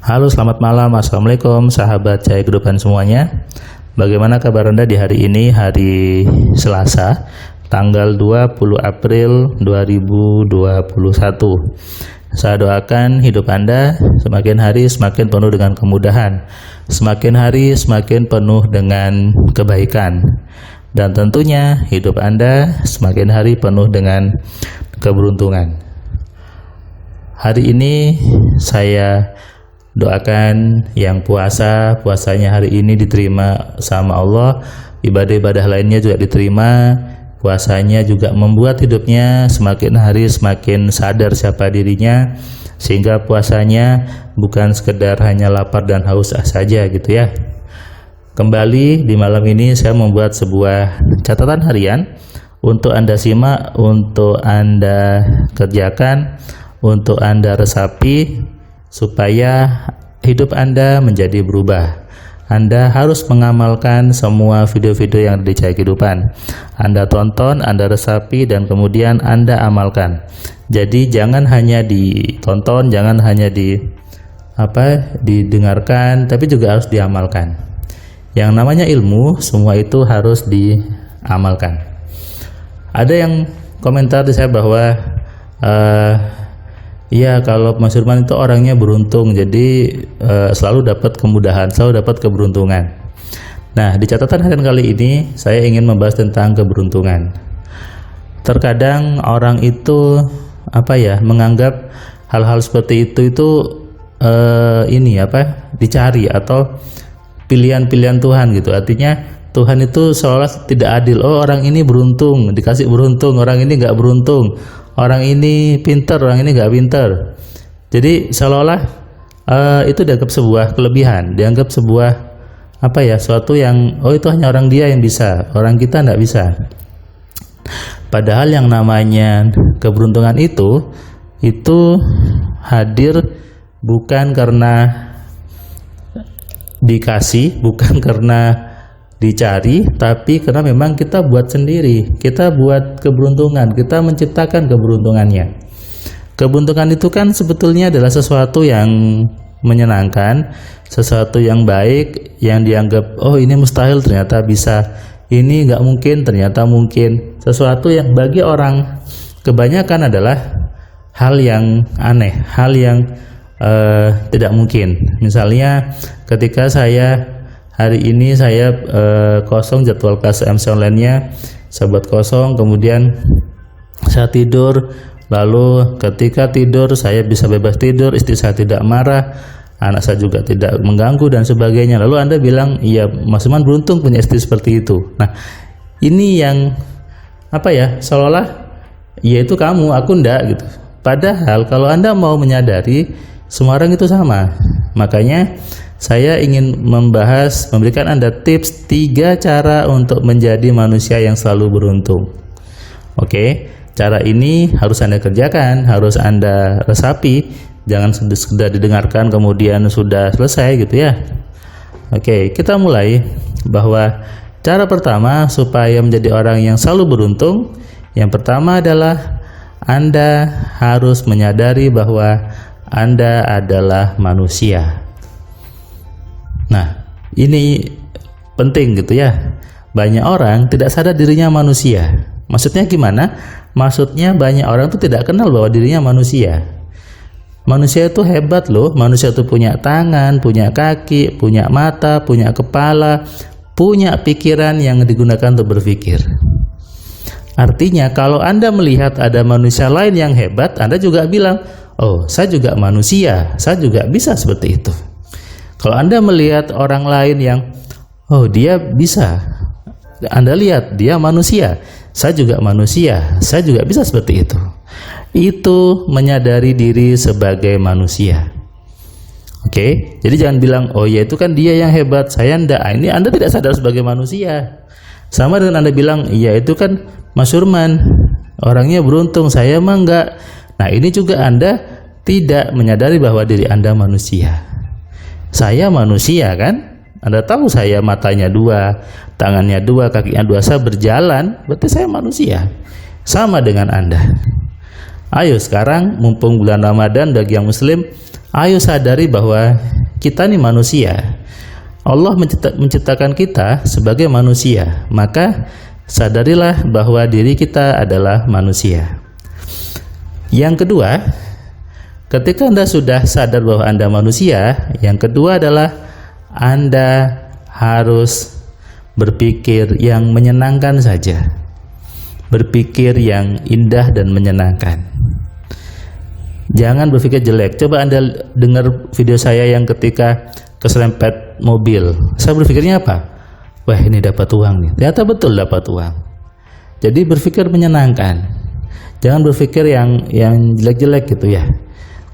Halo, selamat malam. Assalamualaikum sahabat Cahaya Kehidupan semuanya. Bagaimana kabar Anda di hari ini, hari Selasa, tanggal 20 April 2021. Saya doakan hidup Anda semakin hari semakin penuh dengan kemudahan, semakin hari semakin penuh dengan kebaikan, dan tentunya hidup Anda semakin hari penuh dengan keberuntungan. Hari ini saya doakan yang puasanya hari ini diterima sama Allah, ibadah-ibadah lainnya juga diterima, puasanya juga membuat hidupnya semakin hari semakin sadar siapa dirinya, sehingga puasanya bukan sekedar hanya lapar dan haus saja gitu ya. Kembali di malam ini saya membuat sebuah catatan harian untuk Anda simak, untuk Anda kerjakan, untuk Anda resapi, supaya hidup Anda menjadi berubah. Anda harus mengamalkan semua video-video yang ada di Cahaya Kehidupan. Anda tonton, Anda resapi, dan kemudian Anda amalkan. Jadi jangan hanya ditonton, jangan hanya didengarkan, tapi juga harus diamalkan. Yang namanya ilmu, semua itu harus diamalkan. Ada yang komentar di saya bahwa iya, kalau Mas Firman itu orangnya beruntung, jadi selalu dapat kemudahan, selalu dapat keberuntungan. Nah, di catatan harian kali ini saya ingin membahas tentang keberuntungan. Terkadang orang itu menganggap hal-hal seperti itu dicari atau pilihan-pilihan Tuhan gitu. Artinya Tuhan itu seolah tidak adil. Oh, orang ini beruntung, dikasih beruntung, orang ini nggak beruntung. Orang ini pintar, orang ini nggak pintar. Jadi seolah-olah itu dianggap sebuah kelebihan, dianggap sebuah suatu yang itu hanya orang dia yang bisa, orang kita nggak bisa. Padahal yang namanya keberuntungan itu hadir bukan karena dikasih, bukan karena dicari, tapi karena memang kita buat sendiri, kita buat keberuntungan, kita menciptakan keberuntungannya. Keberuntungan itu kan sebetulnya adalah sesuatu yang menyenangkan, sesuatu yang baik, yang dianggap ini mustahil ternyata bisa, ini nggak mungkin ternyata mungkin. Sesuatu yang bagi orang kebanyakan adalah hal yang aneh, hal yang tidak mungkin. Misalnya ketika hari ini saya kosong jadwal kelas MC online-nya, saya buat kosong, kemudian saya tidur, lalu ketika tidur saya bisa bebas tidur, istri saya tidak marah, anak saya juga tidak mengganggu dan sebagainya. Lalu Anda bilang, iya Mas Firman beruntung punya istri seperti itu. Nah, ini yang seolah-olah ya itu kamu, aku enggak gitu. Padahal kalau Anda mau menyadari semua orang itu sama, makanya saya ingin memberikan Anda tips 3 cara untuk menjadi manusia yang selalu beruntung. Oke, cara ini harus Anda kerjakan, harus Anda resapi, jangan sekedar didengarkan kemudian sudah selesai gitu ya. Oke, kita mulai. Bahwa cara pertama supaya menjadi orang yang selalu beruntung, yang pertama adalah Anda harus menyadari bahwa Anda adalah manusia. Nah, ini penting gitu ya. Banyak orang tidak sadar dirinya manusia. Maksudnya gimana? Maksudnya banyak orang itu tidak kenal bahwa dirinya manusia. Manusia itu hebat loh. Manusia itu punya tangan, punya kaki, punya mata, punya kepala, punya pikiran yang digunakan untuk berpikir. Artinya kalau Anda melihat ada manusia lain yang hebat, Anda juga bilang, oh saya juga manusia, saya juga bisa seperti itu. Kalau Anda melihat orang lain yang dia bisa, Anda lihat dia manusia, saya juga manusia, saya juga bisa seperti itu. Itu menyadari diri sebagai manusia. Oke, jadi jangan bilang ya itu kan dia yang hebat, saya enggak. Ini Anda tidak sadar sebagai manusia. Sama dengan Anda bilang, iya itu kan Mas Firman orangnya beruntung, saya mah enggak. Nah, ini juga Anda tidak menyadari bahwa diri Anda manusia. Saya manusia kan? Anda tahu saya matanya 2, tangannya 2, kakinya 2, saya berjalan, berarti saya manusia. Sama dengan Anda. Ayo sekarang mumpung bulan Ramadan bagi yang muslim, Ayo sadari bahwa kita ini manusia. Allah menciptakan kita sebagai manusia. Maka sadarilah bahwa diri kita adalah manusia. Yang kedua, ketika Anda sudah sadar bahwa Anda manusia, yang kedua adalah Anda harus berpikir yang menyenangkan saja. Berpikir yang indah dan menyenangkan. Jangan berpikir jelek. Coba Anda dengar video saya yang ketika keserempet mobil. Saya berpikirnya apa? Wah, ini dapat uang nih. Ternyata betul dapat uang. Jadi berpikir menyenangkan. Jangan berpikir yang jelek-jelek gitu ya.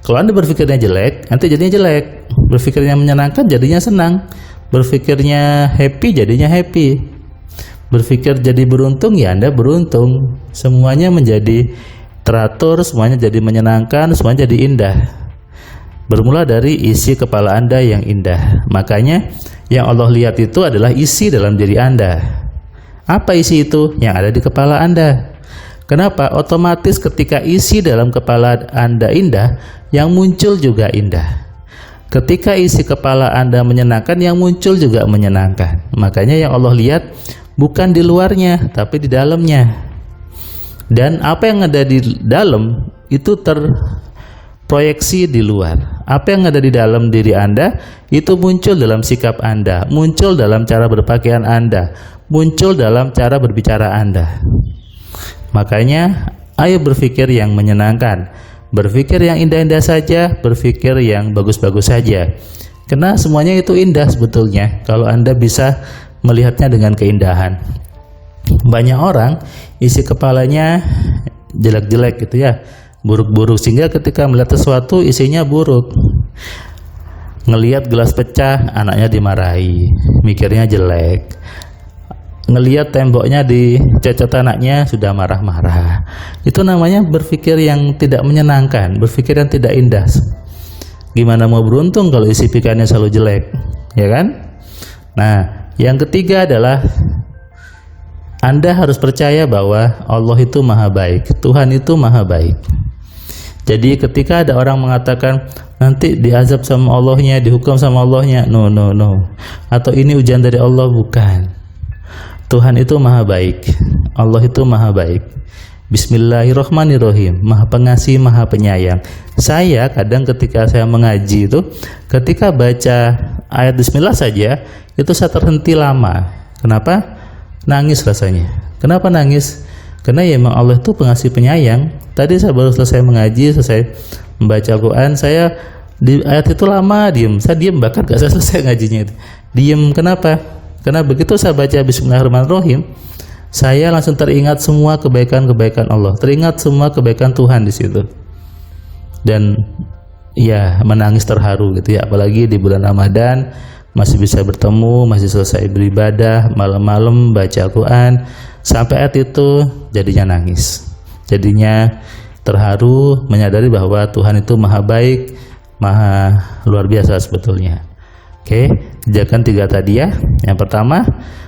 Kalau Anda berpikirnya jelek, nanti jadinya jelek. Berpikirnya menyenangkan, jadinya senang. Berpikirnya happy, jadinya happy. Berpikir jadi beruntung, ya Anda beruntung. Semuanya menjadi teratur, semuanya jadi menyenangkan, semuanya jadi indah. Bermula dari isi kepala Anda yang indah. Makanya yang Allah lihat itu adalah isi dalam diri Anda. Apa isi itu? Yang ada di kepala Anda. Kenapa? Otomatis ketika isi dalam kepala Anda indah, yang muncul juga indah. Ketika isi kepala Anda menyenangkan, yang muncul juga menyenangkan. Makanya yang Allah lihat bukan di luarnya, tapi di dalamnya. Dan apa yang ada di dalam itu terproyeksi di luar. Apa yang ada di dalam diri Anda itu muncul dalam sikap Anda, muncul dalam cara berpakaian Anda, muncul dalam cara berbicara Anda. Makanya ayo berpikir yang menyenangkan, berpikir yang indah-indah saja, berpikir yang bagus-bagus saja. Karena semuanya itu indah sebetulnya kalau Anda bisa melihatnya dengan keindahan. Banyak orang isi kepalanya jelek-jelek gitu ya, buruk-buruk, sehingga ketika melihat sesuatu isinya buruk. Ngelihat gelas pecah, anaknya dimarahi, mikirnya jelek. Ngelihat temboknya dicocot anaknya, sudah marah-marah. Itu namanya berpikir yang tidak menyenangkan, berpikir yang tidak indah. Gimana mau beruntung kalau isi pikirannya selalu jelek, ya kan? Nah, yang ketiga adalah Anda harus percaya bahwa Allah itu maha baik, Tuhan itu maha baik. Jadi ketika ada orang mengatakan nanti diazab sama Allahnya, dihukum sama Allahnya, no. Atau ini ujian dari Allah, bukan. Tuhan itu maha baik, Allah itu maha baik. Bismillahirrahmanirrahim, maha pengasih, maha penyayang. Saya kadang ketika saya mengaji itu, ketika baca ayat Bismillah saja, itu saya terhenti lama. Kenapa? Nangis rasanya. Kenapa nangis? Karena ya memang Allah itu pengasih penyayang. Tadi saya baru selesai mengaji, selesai membaca Al-Quran, saya di ayat itu lama diem. Saya diem bahkan gak selesai ngajinya itu. Diem, kenapa? Karena begitu saya baca Bismillahirrahmanirrahim, saya langsung teringat semua kebaikan-kebaikan Allah, teringat semua kebaikan Tuhan di situ. Dan ya menangis terharu gitu ya, apalagi di bulan Ramadan masih bisa bertemu, masih selesai beribadah, malam-malam baca Al-Quran, sampai ayat itu jadinya nangis, jadinya terharu, menyadari bahwa Tuhan itu maha baik, maha luar biasa sebetulnya. Oke, kerjakan 3 tadi ya. Yang pertama,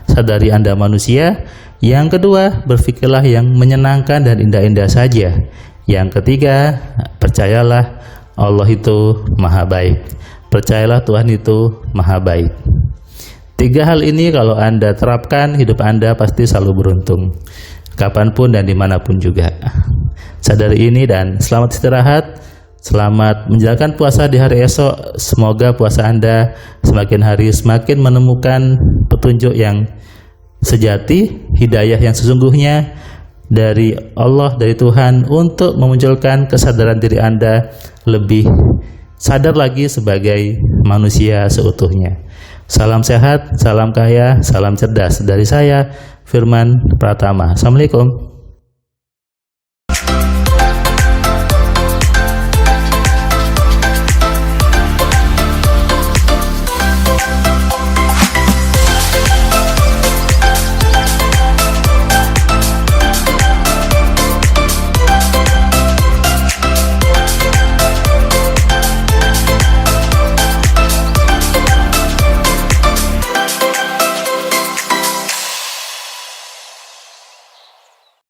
sadari Anda manusia. Yang kedua, berpikirlah yang menyenangkan dan indah-indah saja. Yang ketiga, percayalah Allah itu maha baik. Percayalah Tuhan itu maha baik. 3 hal ini kalau Anda terapkan, hidup Anda pasti selalu beruntung, kapanpun dan dimanapun juga. Sadari ini dan selamat istirahat. Selamat menjalankan puasa di hari esok. Semoga puasa Anda semakin hari semakin menemukan petunjuk yang sejati, hidayah yang sesungguhnya dari Allah, dari Tuhan, untuk memunculkan kesadaran diri Anda lebih sadar lagi sebagai manusia seutuhnya. Salam sehat, salam kaya, salam cerdas dari saya, Firman Pratama. Assalamualaikum.